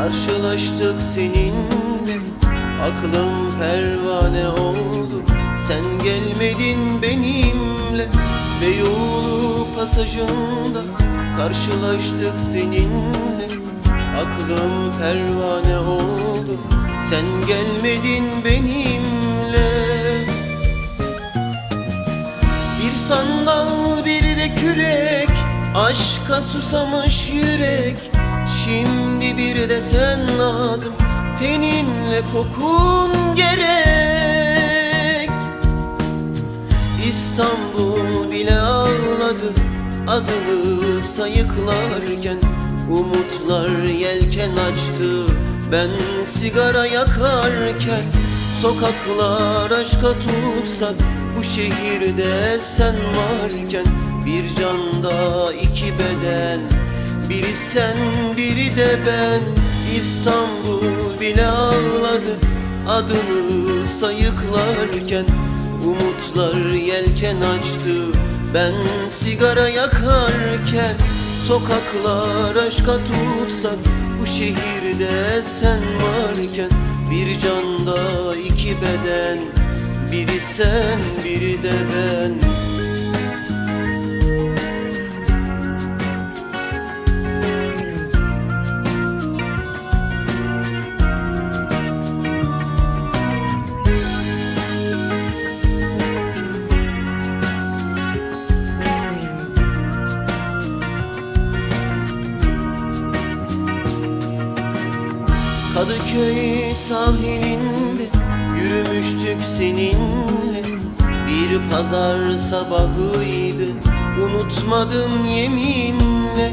Karşılaştık seninle, aklım pervane oldu. Sen gelmedin benimle, Beyoğlu pasajında karşılaştık seninle. Aklım pervane oldu, sen gelmedin benimle. Bir sandal bir de kürek, aşka susamış yürek. Şimdi bir de sen lazım, teninle kokun gerek. İstanbul bile ağladı adını sayıklarken. Umutlar yelken açtı ben sigara yakarken. Sokaklar aşka tutsak, bu şehirde sen varken. Bir canda iki beden, biri sen biri de ben. İstanbul bile ağladı adını sayıklarken. Umutlar yelken açtı ben sigara yakarken. Sokaklar aşka tutsak, bu şehirde sen varken. Bir canda iki beden, biri sen biri de ben. Kadıköy sahilinde yürümüştük seninle. Bir pazar sabahıydı, unutmadım yeminle.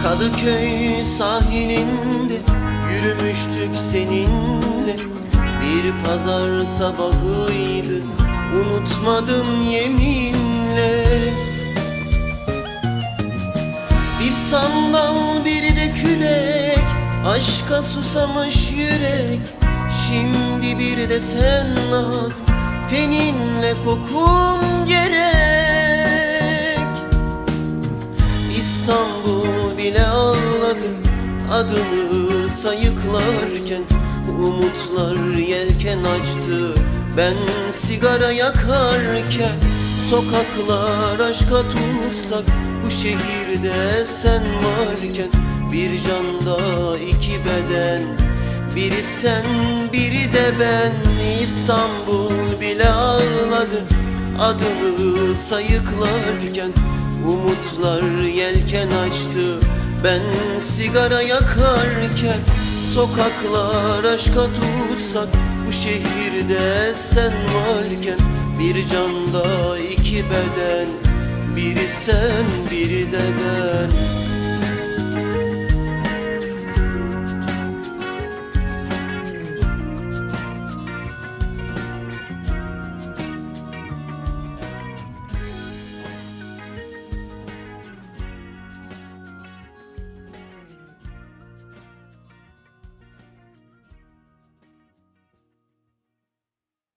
Kadıköy sahilinde yürümüştük seninle. Bir pazar sabahıydı, unutmadım yeminle. Bir sandal bir de kürek, aşka susamış yürek. Şimdi bir de sen lazım, teninle kokun gerek. İstanbul bile ağladı adını sayıklarken. Umutlar yelken açtı ben sigara yakarken. Sokaklar aşka tutsak, bu şehirde sen varken. Bir canda iki beden, biri sen biri de ben. İstanbul bile ağladı adını sayıklarken. Umutlar yelken açtı ben sigara yakarken. Sokaklar aşka tutsak, bu şehirde sen varken. Bir canda iki beden, biri sen biri de ben.